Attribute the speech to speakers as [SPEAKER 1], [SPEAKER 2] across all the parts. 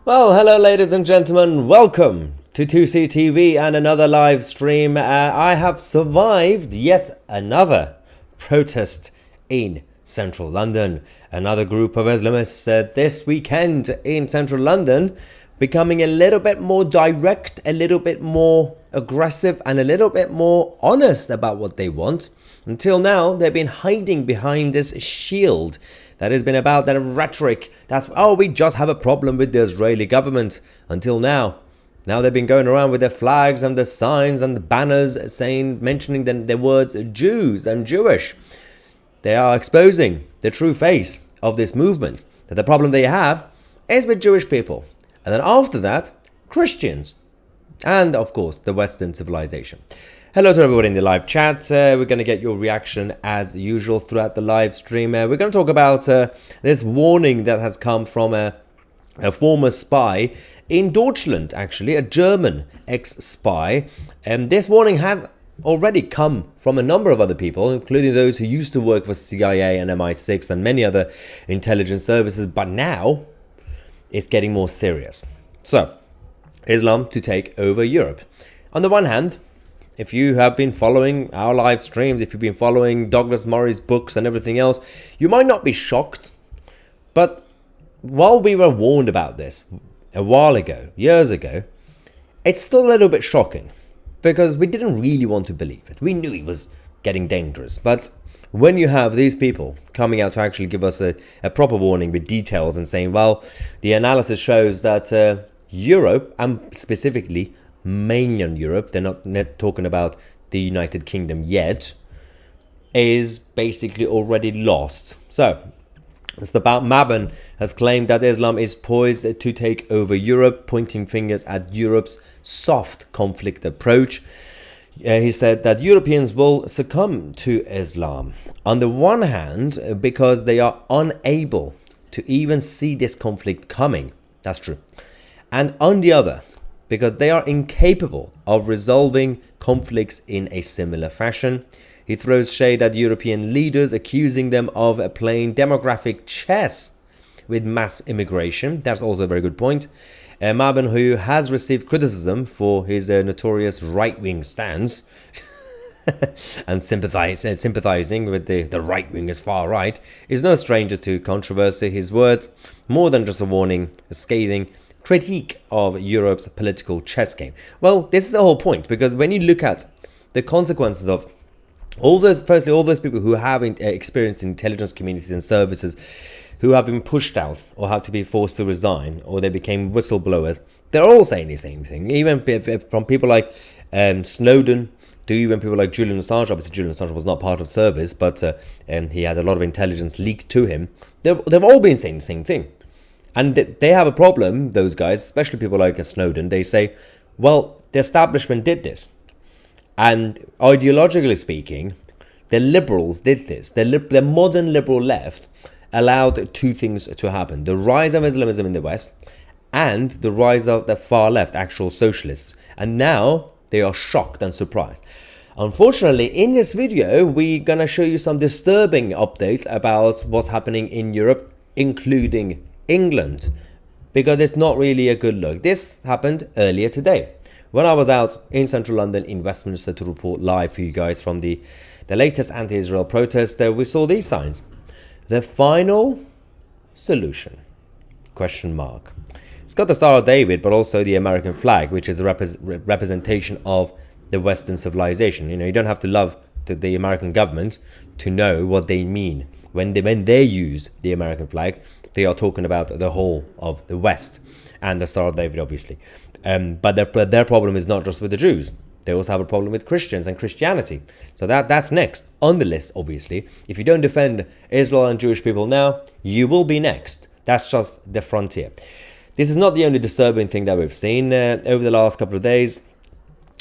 [SPEAKER 1] Well, hello ladies and gentlemen, welcome to 2CTV and another live stream. I have survived yet another protest in central London. Another group of Islamists this weekend in central London becoming a little bit more direct, a little bit more aggressive and a little bit more honest about what they want. Until now, they've been hiding behind this shield that has been about that rhetoric that's, oh, we just have a problem with the Israeli government. Until now they've been going around with their flags and the signs and the banners mentioning the words Jews and Jewish. They are exposing the true face of this movement, that the problem they have is with Jewish people. And then after that, Christians. And of course, the Western civilization. Hello to everybody in the live chat. We're going to get your reaction as usual throughout the live stream. We're going to talk about this warning that has come from a former spy in Deutschland, actually, a German ex-spy. And this warning has already come from a number of other people, including those who used to work for CIA and MI6 and many other intelligence services. But now it's getting more serious. So, Islam to take over Europe. On the one hand, if you have been following our live streams, if you've been following Douglas Murray's books and everything else, you might not be shocked. But while we were warned about this a while ago, years ago, it's still a little bit shocking because we didn't really want to believe it. We knew it was getting dangerous. But when you have these people coming out to actually give us a proper warning with details and saying, well, the analysis shows that Europe, and specifically mainland Europe, they're not talking about the United Kingdom yet, is basically already lost. So, it's about Mabon has claimed that Islam is poised to take over Europe, pointing fingers at Europe's soft conflict approach. He said that Europeans will succumb to Islam. On the one hand, because they are unable to even see this conflict coming. That's true. And on the other, because they are incapable of resolving conflicts in a similar fashion. He throws shade at European leaders, accusing them of playing demographic chess with mass immigration. That's also a very good point. Mabon, who has received criticism for his notorious right-wing stance and sympathizing with the right-wing as far right, is no stranger to controversy. His words, more than just a warning, a scathing critique of Europe's political chess game. Well, this is the whole point, because when you look at the consequences of all those people who have experienced intelligence communities and services, who have been pushed out or have to be forced to resign, or they became whistleblowers, they're all saying the same thing. Even from people like Snowden to even people like Julian Assange. Obviously, Julian Assange was not part of service, but he had a lot of intelligence leaked to him. They've all been saying the same thing. And they have a problem, those guys, especially people like Snowden. They say, well, the establishment did this. And ideologically speaking, the liberals did this. The modern liberal left allowed two things to happen. The rise of Islamism in the West and the rise of the far left, actual socialists. And now they are shocked and surprised. Unfortunately, in this video, we're going to show you some disturbing updates about what's happening in Europe, including England, because it's not really a good look. This happened earlier today when I was out in central London in Westminster to report live for you guys from the latest anti-Israel protest. We saw these signs. The final solution, question mark. It's got the Star of David, but also the American flag, which is a representation of the Western civilization. You know, you don't have to love the American government to know what they mean. When they use the American flag, they are talking about the whole of the West and the Star of David, obviously. But their problem is not just with the Jews. They also have a problem with Christians and Christianity. So that's next on the list, obviously. If you don't defend Israel and Jewish people now, you will be next. That's just the frontier. This is not the only disturbing thing that we've seen over the last couple of days.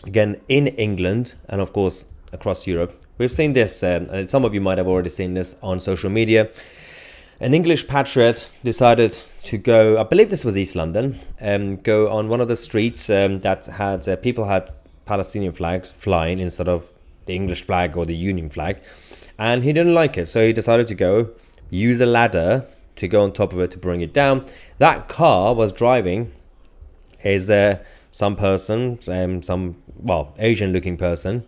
[SPEAKER 1] Again, in England and, of course, across Europe. We've seen this, some of you might have already seen this on social media. An English patriot decided to go, I believe this was East London, go on one of the streets that had, people had Palestinian flags flying instead of the English flag or the Union flag. And he didn't like it, so he decided to go use a ladder to go on top of it to bring it down. That car was driving is some person, Asian looking person,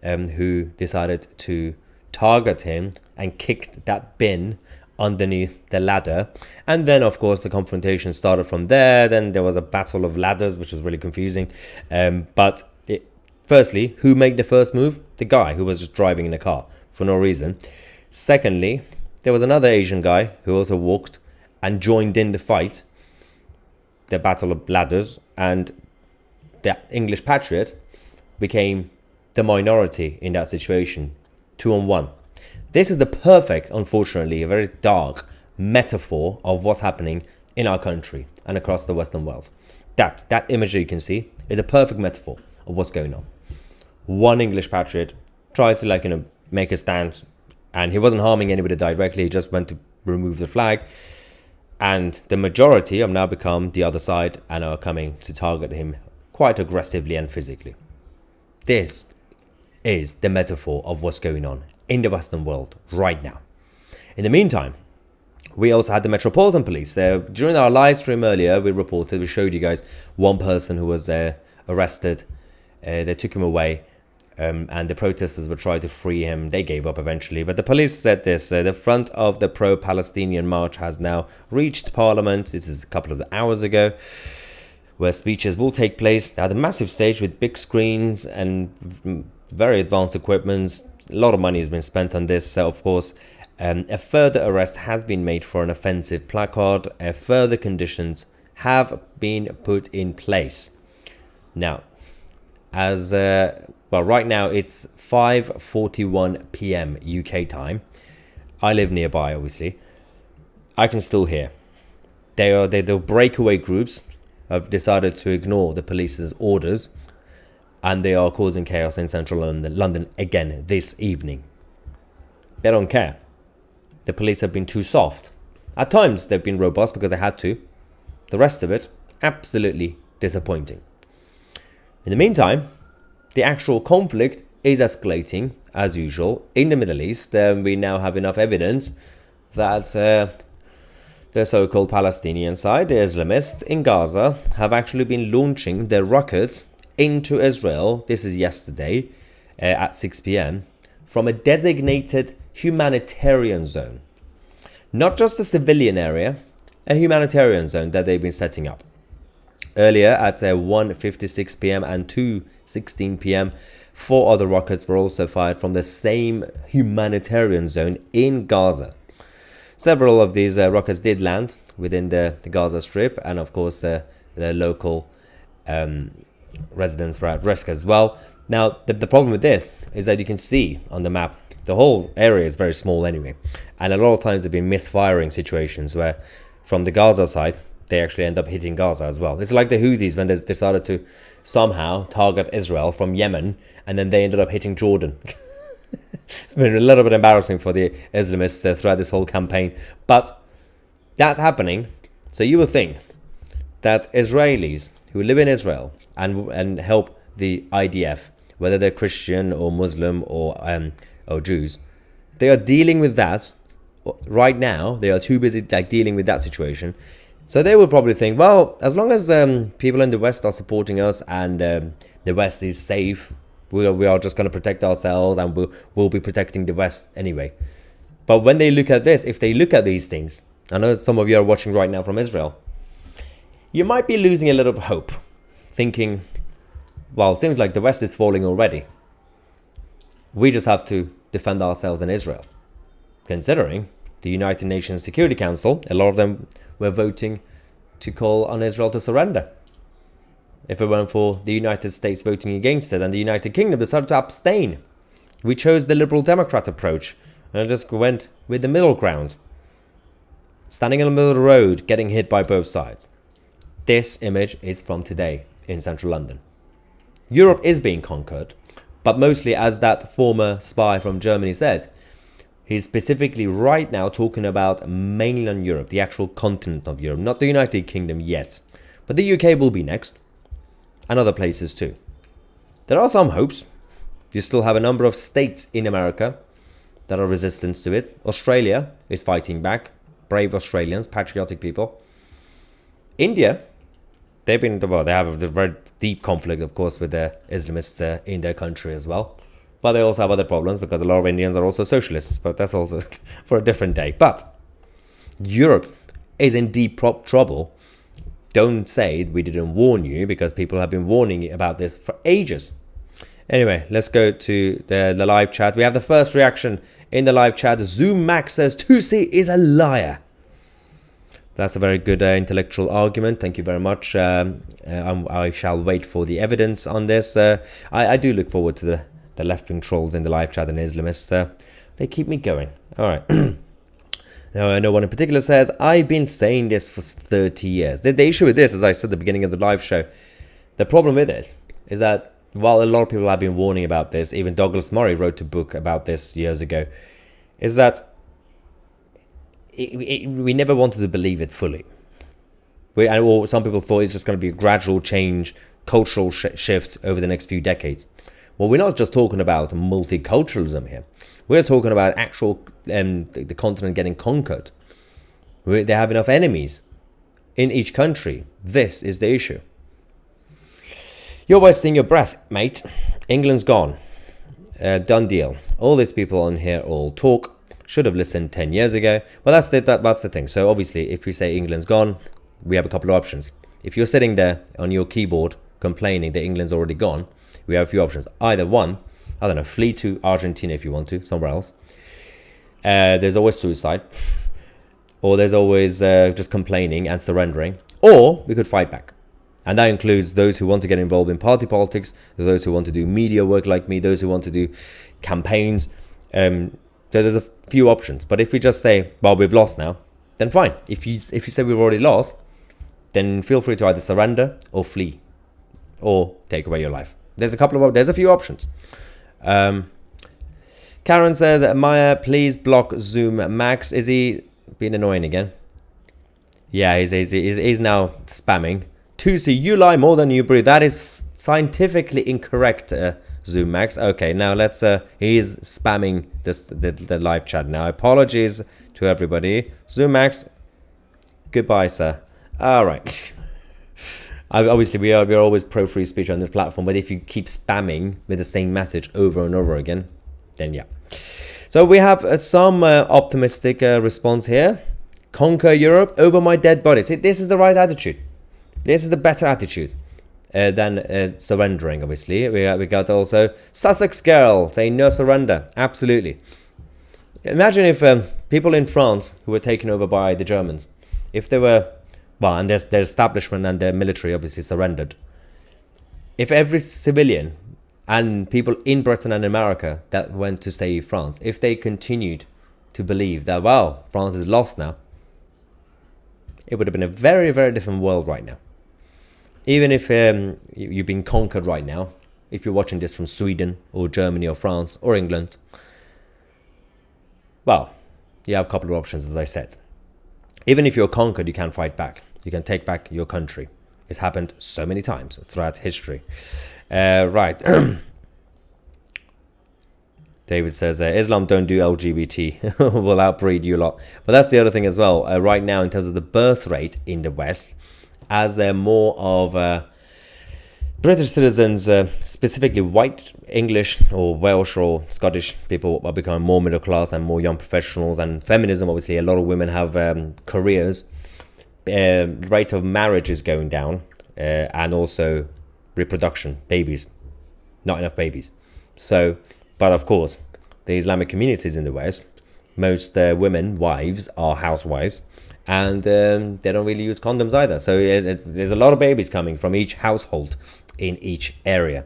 [SPEAKER 1] who decided to target him and kicked that bin underneath the ladder. And then of course the confrontation started from there. Then there was a battle of ladders, which was really confusing. Firstly, who made the first move? The guy who was just driving in a car for no reason. Secondly, there was another Asian guy who also walked and joined in the fight, the battle of ladders, and the English patriot became the minority in that situation, 2-on-1. This is the perfect, unfortunately, a very dark metaphor of what's happening in our country and across the Western world. That image that you can see is a perfect metaphor of what's going on. One English patriot tried to make a stand, and he wasn't harming anybody directly. He just went to remove the flag, and the majority have now become the other side and are coming to target him quite aggressively and physically. This is the metaphor of what's going on in the Western world right now. In the meantime, we also had the Metropolitan Police. During our live stream earlier, we showed you guys one person who was there arrested. They took him away, and the protesters were trying to free him. They gave up eventually, but the police said this: the front of the pro-Palestinian march has now reached Parliament. This is a couple of hours ago, where speeches will take place. They had a massive stage with big screens and very advanced equipment. A lot of money has been spent on this, so of course. A further arrest has been made for an offensive placard. Further conditions have been put in place. Now, right now it's 5:41 p.m. UK time. I live nearby, obviously. I can still hear. The breakaway groups have decided to ignore the police's orders, and they are causing chaos in central London again this evening. They don't care. The police have been too soft. At times, they've been robust because they had to. The rest of it, absolutely disappointing. In the meantime, the actual conflict is escalating, as usual, in the Middle East. We now have enough evidence that the so-called Palestinian side, the Islamists in Gaza, have actually been launching their rockets into Israel. This is yesterday at 6 p.m. from a designated humanitarian zone. Not just a civilian area, a humanitarian zone that they've been setting up. Earlier at 1:56 p.m. and 2:16 p.m, 4 other rockets were also fired from the same humanitarian zone in Gaza. Several of these rockets did land within the Gaza Strip, and of course the local residents were at risk as well. Now, the problem with this is that you can see on the map, the whole area is very small anyway. And a lot of times there have been misfiring situations where from the Gaza side, they actually end up hitting Gaza as well. It's like the Houthis when they decided to somehow target Israel from Yemen, and then they ended up hitting Jordan. It's been a little bit embarrassing for the Islamists throughout this whole campaign. But that's happening. So you would think that Israelis who live in Israel and help the IDF, whether they're Christian or Muslim or Jews, they are dealing with that right now. They are too busy dealing with that situation. So they will probably think, well, as long as people in the West are supporting us and the West is safe, we are just going to protect ourselves, and we'll be protecting the West anyway. But when they look at this, if they look at these things, I know some of you are watching right now from Israel, you might be losing a little hope, thinking, well, it seems like the West is falling already. We just have to defend ourselves in Israel. Considering the United Nations Security Council, a lot of them were voting to call on Israel to surrender. If it weren't for the United States voting against it, and the United Kingdom decided to abstain, we chose the Liberal Democrat approach and just went with the middle ground. Standing in the middle of the road, getting hit by both sides. This image is from today in central London. Europe is being conquered, but mostly, as that former spy from Germany said, he's specifically right now talking about mainland Europe, the actual continent of Europe, not the United Kingdom yet. But the UK will be next, and other places too. There are some hopes. You still have a number of states in America that are resistant to it. Australia is fighting back. brave Australians, patriotic people. India, they have a very deep conflict, of course, with the Islamists in their country as well. But they also have other problems because a lot of Indians are also socialists. But that's also for a different day. But Europe is in deep trouble. Don't say we didn't warn you, because people have been warning about this for ages. Anyway, let's go to the live chat. We have the first reaction in the live chat. Zoom Max says 2C is a liar. That's a very good intellectual argument. Thank you very much. I shall wait for the evidence on this. I do look forward to the left-wing trolls in the live chat and Islamists. They keep me going. All right. Now, no one in particular says, I've been saying this for 30 years. The issue with this, as I said at the beginning of the live show, the problem with it is that while a lot of people have been warning about this, even Douglas Murray wrote a book about this years ago, is that we never wanted to believe it fully. Or some people thought it's just going to be a gradual change, cultural shift over the next few decades. Well, we're not just talking about multiculturalism here. We're talking about actual the continent getting conquered. They have enough enemies in each country. This is the issue. You're wasting your breath, mate. England's gone. Done deal. All these people on here all talk. Should have listened 10 years ago. Well, that's the thing. So obviously, if we say England's gone, we have a couple of options. If you're sitting there on your keyboard complaining that England's already gone, we have a few options. Either one, I don't know, flee to Argentina if you want to, somewhere else. There's always suicide. Or there's always just complaining and surrendering. Or we could fight back. And that includes those who want to get involved in party politics, those who want to do media work like me, those who want to do campaigns. So there's a few options. But if we just say, well, we've lost now, then fine. If you say we've already lost, then feel free to either surrender or flee or take away your life. There's a few options. Karen says, Maya, please block Zoom Max. Is he being annoying again? Yeah, he's now spamming. 2C, you lie more than you breathe. That is scientifically incorrect, Zoom Max. Okay, now let's. He is spamming the live chat now. Apologies to everybody. Zoom Max, goodbye, sir. All right. Obviously, we are always pro free speech on this platform, but if you keep spamming with the same message over and over again, then yeah. So we have some optimistic response here. Conquer Europe over my dead body. See, this is the right attitude. This is the better attitude than surrendering, obviously. We got also Sussex Girl saying no surrender. Absolutely. Imagine if people in France who were taken over by the Germans, if they were... Well, and their establishment and their military obviously surrendered. If every civilian and people in Britain and America that went to save France, if they continued to believe that, well, France is lost now, it would have been a very, very different world right now. Even if you've been conquered right now, if you're watching this from Sweden or Germany or France or England, well, you have a couple of options, as I said. Even if you're conquered, you can fight back. You can take back your country. It's happened so many times throughout history. Right. David says, Islam don't do LGBT. Will outbreed you lot. But that's the other thing as well. Right now, in terms of the birth rate in the West, as they're more of British citizens, specifically white English or Welsh or Scottish people are becoming more middle class and more young professionals, and feminism, obviously a lot of women have careers, rate of marriage is going down, and also reproduction, babies, not enough babies. So, but of course, the Islamic communities in the West, most women, wives, are housewives, and they don't really use condoms either. So there's a lot of babies coming from each household in each area.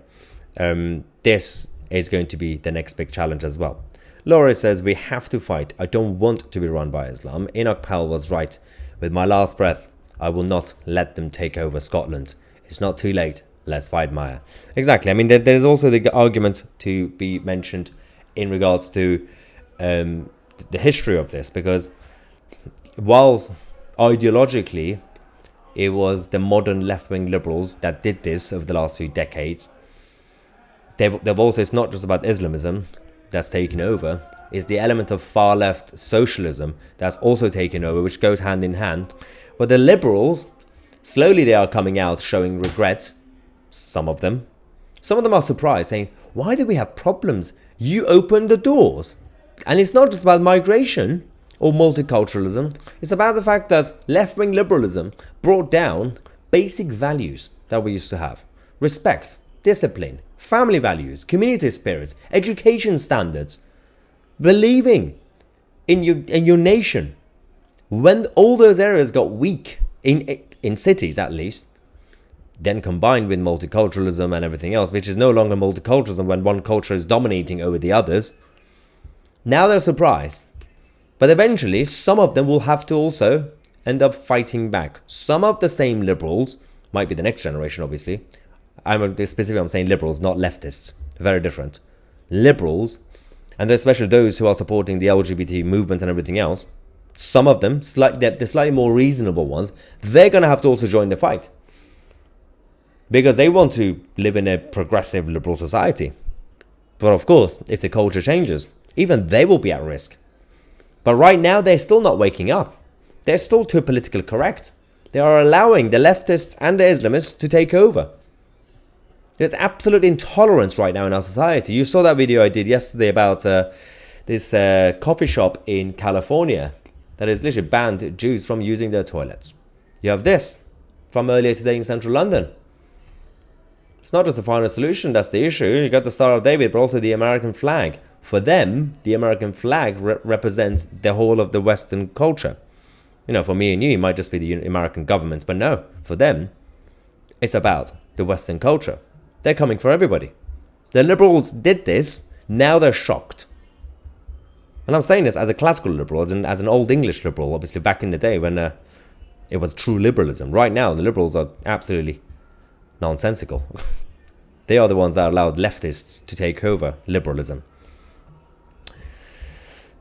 [SPEAKER 1] This is going to be the next big challenge as well. Laura says, we have to fight. I don't want to be run by Islam. Enoch Powell was right. With my last breath, I will not let them take over Scotland. It's not too late. Let's fight, Maya. Exactly. I mean, there's also the argument to be mentioned in regards to the history of this, because while ideologically it was the modern left-wing liberals that did this over the last few decades, they've also, it's not just about Islamism that's taken over, is the element of far left socialism that's also taken over, which goes hand in hand. But the liberals, slowly they are coming out showing regret. Some of them are surprised, saying, why do we have problems? You opened the doors. And it's not just about migration or multiculturalism. It's about the fact that left-wing liberalism brought down basic values that we used to have. Respect, discipline, family values, community spirits, education standards, believing in your nation. When all those areas got weak, in cities at least, then combined with multiculturalism and everything else, which is no longer multiculturalism when one culture is dominating over the others, now they're surprised. But eventually, some of them will have to also end up fighting back. Some of the same liberals, might be the next generation obviously, I'm saying liberals, not leftists, very different. Liberals, and especially those who are supporting the LGBT movement and everything else, some of them, the slightly more reasonable ones, they're going to have to also join the fight. Because they want to live in a progressive liberal society. But of course, if the culture changes, even they will be at risk. But right now, they're still not waking up. They're still too politically correct. They are allowing the leftists and the Islamists to take over. There's absolute intolerance right now in our society. You saw that video I did yesterday about this coffee shop in California that has literally banned Jews from using their toilets. You have this from earlier today in central London. It's not just the final solution that's the issue. You got the Star of David, but also the American flag. For them, the American flag represents the whole of the Western culture. You know, for me and you, it might just be the American government. But no, for them, it's about the Western culture. They're coming for everybody. The liberals did this. Now they're shocked. And I'm saying this as a classical liberal, as an old English liberal, obviously back in the day when it was true liberalism. Right now, the liberals are absolutely nonsensical. They are the ones that allowed leftists to take over liberalism.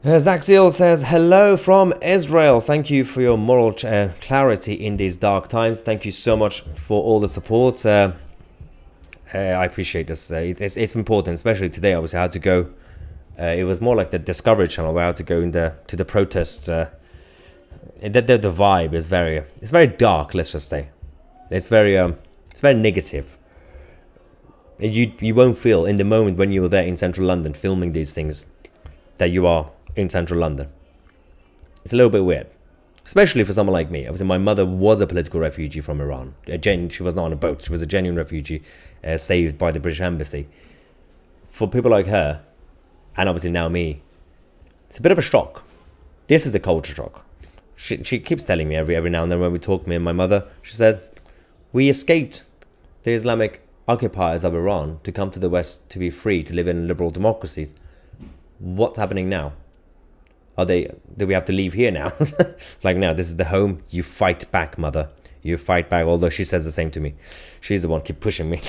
[SPEAKER 1] Zaxiel says, hello from Israel. Thank you for your moral clarity in these dark times. Thank you so much for all the support. I appreciate this. It's important, especially today. Obviously, I had to go. It was more like the Discovery Channel where I had to go to the protest. The vibe is very dark. Let's just say, it's very negative. You won't feel in the moment when you were there in central London filming these things that you are in central London. It's a little bit weird, especially for someone like me. Obviously, my mother was a political refugee from Iran. She was not on a boat. She was a genuine refugee saved by the British Embassy. For people like her, and obviously now me, it's a bit of a shock. This is the culture shock. She keeps telling me every now and then when we talk, me and my mother, she said, we escaped the Islamic occupiers of Iran to come to the West to be free, to live in liberal democracies. What's happening now? Do we have to leave here now? Like, no, this is the home. You fight back, mother. You fight back, although she says the same to me. She's the one keep pushing me.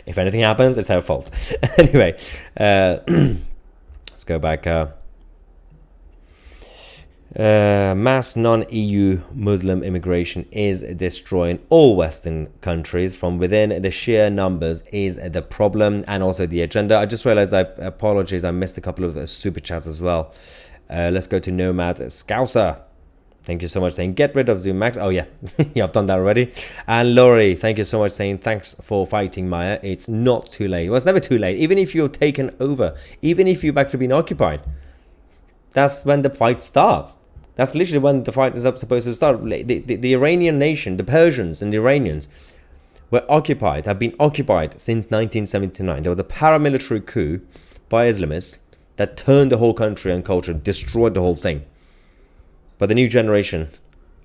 [SPEAKER 1] If anything happens, it's her fault. Anyway, let's go back. Mass non-EU Muslim immigration is destroying all Western countries from within. The sheer numbers is the problem, and also the agenda. I just realized, apologies, I missed a couple of super chats as well. Let's go to Nomad Scouser. Thank you so much, saying get rid of Zoom Max. Oh yeah, yeah, I've done that already. And Laurie, thank you so much, saying thanks for fighting, Maya. It's not too late. Well, it's never too late. Even if you're taken over, even if you've actually been occupied, that's when the fight starts. That's literally when the fight is supposed to start. The Iranian nation, the Persians and the Iranians have been occupied since 1979. There was a paramilitary coup by Islamists that turned the whole country and culture, destroyed the whole thing. But the new generation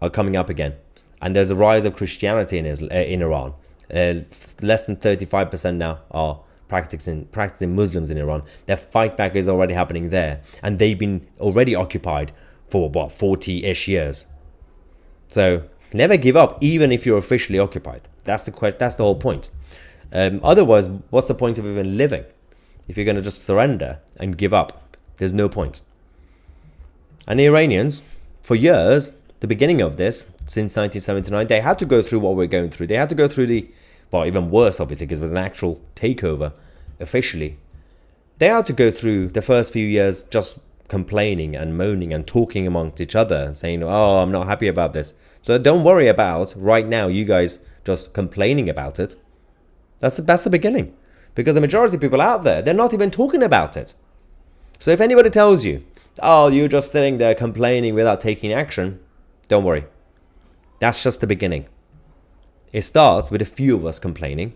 [SPEAKER 1] are coming up again. And there's a rise of Christianity in Iran. Less than 35% now are practicing Muslims in Iran. Their fight back is already happening there. And they've been already occupied for, 40-ish years. So never give up, even if you're officially occupied. That's the whole point. Otherwise, what's the point of even living? If you're going to just surrender and give up, there's no point. And the Iranians, for years, the beginning of this, since 1979, they had to go through what we're going through. They had to go through even worse, obviously, because it was an actual takeover, officially. They had to go through the first few years just complaining and moaning and talking amongst each other and saying, oh, I'm not happy about this. So don't worry about right now you guys just complaining about it. That's the beginning. Because the majority of people out there, they're not even talking about it. So if anybody tells you, oh, you're just sitting there complaining without taking action, don't worry. That's just the beginning. It starts with a few of us complaining,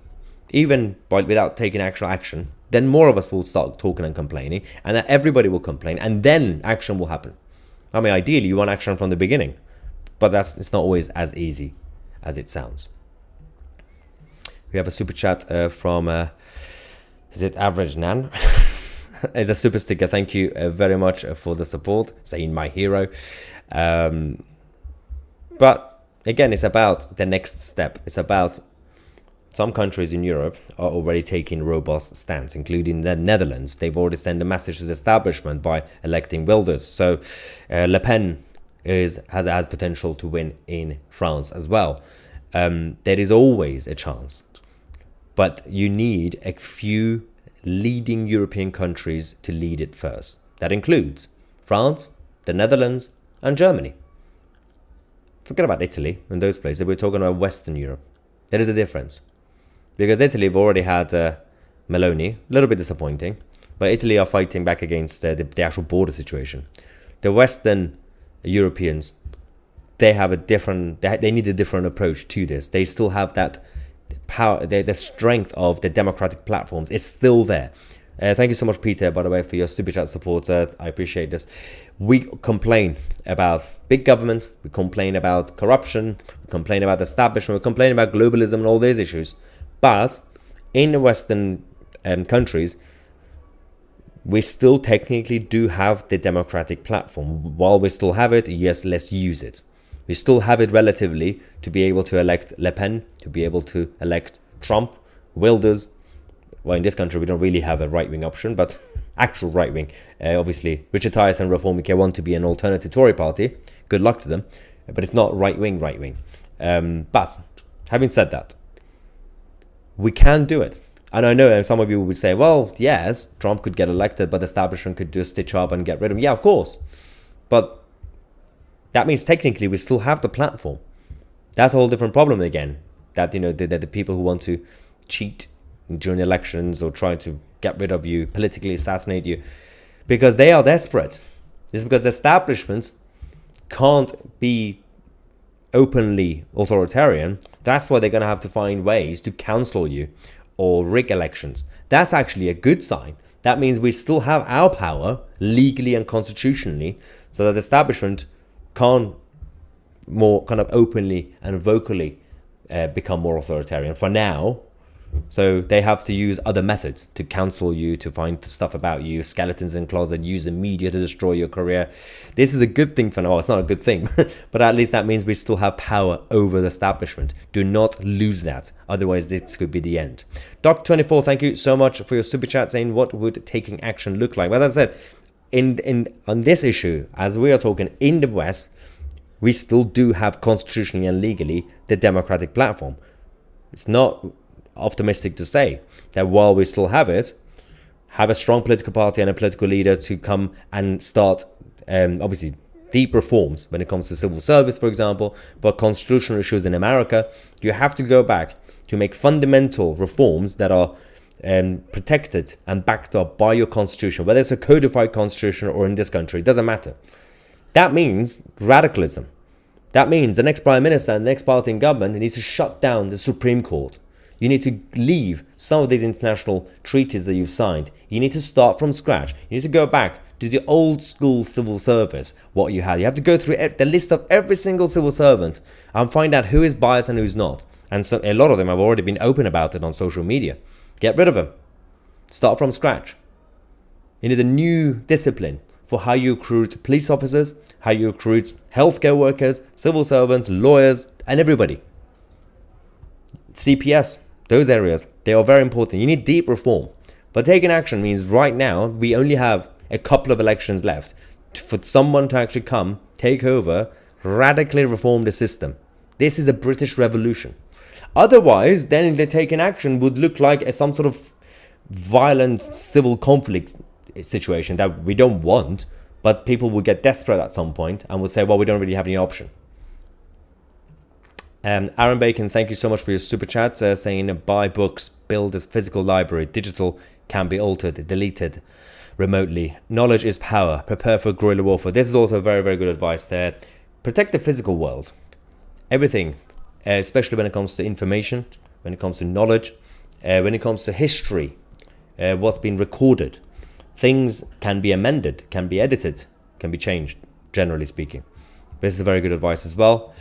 [SPEAKER 1] even without taking actual action. Then more of us will start talking and complaining, and then everybody will complain, and then action will happen. I mean, ideally, you want action from the beginning, but it's not always as easy as it sounds. We have a super chat from, is it Average Nan? It's a super sticker. Thank you very much for the support, saying my hero. But again, it's about the next step. It's about some countries in Europe are already taking robust stance, including the Netherlands. They've already sent a message to the establishment by electing Wilders. So Le Pen has potential to win in France as well. There is always a chance. But you need a few leading European countries to lead it first. That includes France, the Netherlands, and Germany. Forget about Italy and those places. We're talking about Western Europe. There is a difference. Because Italy have already had Meloni, a little bit disappointing, but Italy are fighting back against the actual border situation. The Western Europeans, they have a different, they need a different approach to this. They still have that power, the strength of the democratic platforms is still there. Thank you so much, Peter, by the way, for your super chat support. I appreciate this. We complain about big government, we complain about corruption, we complain about establishment, we complain about globalism and all these issues. But in the Western countries, we still technically do have the democratic platform. While we still have it, yes, let's use it. We still have it relatively to be able to elect Le Pen, to be able to elect Trump, Wilders. Well, in this country, we don't really have a right-wing option, but actual right-wing. Obviously, Richard Tyres and Reform UK want to be an alternative Tory party. Good luck to them. But it's not right-wing. But having said that, we can do it. And I know some of you would say, well, yes, Trump could get elected, but the establishment could do a stitch up and get rid of him. Yeah, of course. But that means technically we still have the platform. That's a whole different problem again. That, you know, the people who want to cheat during elections or try to get rid of you, politically assassinate you, because they are desperate. It's because the establishment can't be openly authoritarian. That's why they're going to have to find ways to cancel you or rig elections. That's actually a good sign. That means we still have our power legally and constitutionally, so that the establishment can't more kind of openly and vocally become more authoritarian for now. So they have to use other methods to cancel you, to find stuff about you, skeletons in closet, use the media to destroy your career. This is a good thing for now. Well, it's not a good thing, but at least that means we still have power over the establishment. Do not lose that. Otherwise, this could be the end. Doc24, thank you so much for your super chat saying, what would taking action look like? Well, as I said, on this issue, as we are talking in the West, we still do have constitutionally and legally the democratic platform. It's not optimistic to say that while we still have it, have a strong political party and a political leader to come and start obviously deep reforms when it comes to civil service, for example, but constitutional issues in America, you have to go back to make fundamental reforms that are protected and backed up by your constitution, whether it's a codified constitution or in this country, it doesn't matter. That means radicalism. That means the next prime minister and the next party in government needs to shut down the Supreme Court. You need to leave some of these international treaties that you've signed. You need to start from scratch. You need to go back to the old school civil service, what you had. You have to go through the list of every single civil servant and find out who is biased and who's not. And so a lot of them have already been open about it on social media. Get rid of them. Start from scratch. You need a new discipline for how you recruit police officers, how you recruit healthcare workers, civil servants, lawyers, and everybody. CPS. Those areas, they are very important. You need deep reform. But taking action means right now, we only have a couple of elections left for someone to actually come, take over, radically reform the system. This is a British Revolution. Otherwise, then the taking action would look like some sort of violent civil conflict situation that we don't want. But people will get desperate at some point and will say, well, we don't really have any option. Aaron Bacon, thank you so much for your super chat, saying buy books, build a physical library. Digital can be altered, deleted remotely. Knowledge is power. Prepare for guerrilla warfare. This is also very, very good advice there. Protect the physical world. Everything, especially when it comes to information, when it comes to knowledge, when it comes to history, what's been recorded. Things can be amended, can be edited, can be changed, generally speaking. This is very good advice as well.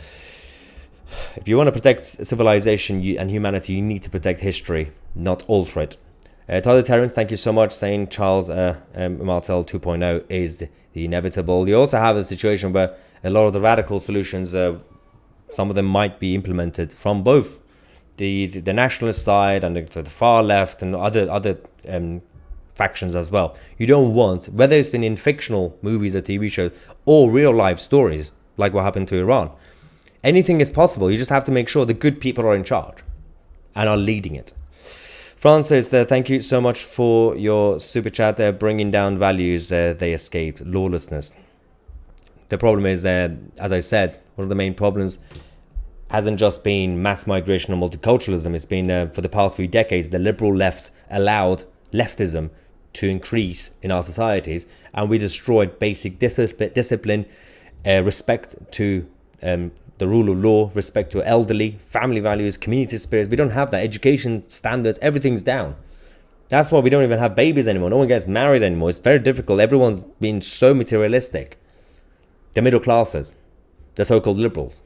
[SPEAKER 1] If you want to protect civilization and humanity, you need to protect history, not alter it. Tyler Terrence, thank you so much, saying Charles Martel 2.0 is the inevitable. You also have a situation where a lot of the radical solutions, some of them might be implemented from both the nationalist side and the far left and other factions as well. You don't want, whether it's been in fictional movies or TV shows or real life stories, like what happened to Iran, anything is possible. You just have to make sure the good people are in charge and are leading it. Francis, thank you so much for your super chat there, bringing down values they escaped, lawlessness. The problem is, as I said, one of the main problems hasn't just been mass migration or multiculturalism. It's been, for the past few decades, the liberal left allowed leftism to increase in our societies, and we destroyed basic discipline, respect to the rule of law, respect to elderly, family values, community spirits. We don't have that. Education standards, everything's down. That's why we don't even have babies anymore. No one gets married anymore. It's very difficult. Everyone's been so materialistic. The middle classes, the so-called liberals.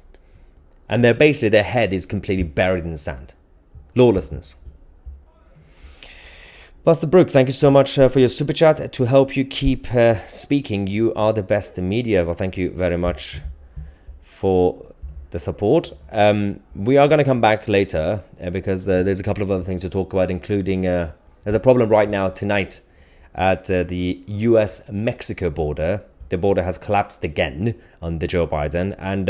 [SPEAKER 1] And they're basically, their head is completely buried in the sand. Lawlessness. Buster Brook, thank you so much for your super chat to help you keep speaking. You are the best in media. Well, thank you very much for the support. We are going to come back later because there's a couple of other things to talk about, including there's a problem right now tonight at the US-Mexico border. The border has collapsed again under Joe Biden, and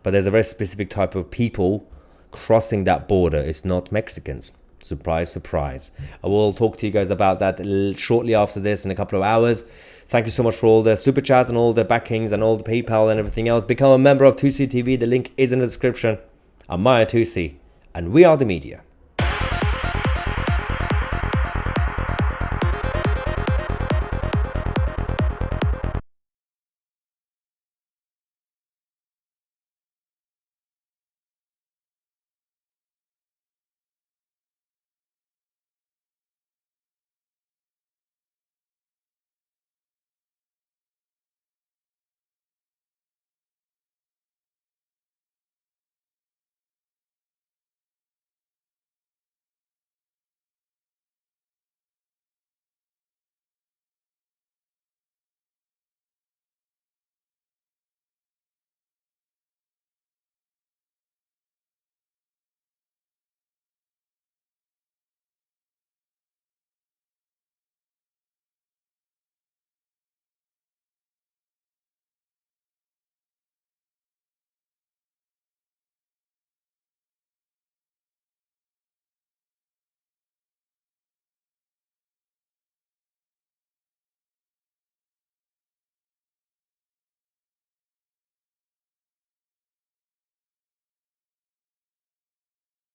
[SPEAKER 1] but there's a very specific type of people crossing that border. It's not Mexicans. Surprise, surprise. I will talk to you guys about that shortly after this in a couple of hours. Thank you so much for all the super chats and all the backings and all the PayPal and everything else. Become a member of 2C TV. The link is in the description. I'm Maya 2C, and we are the media.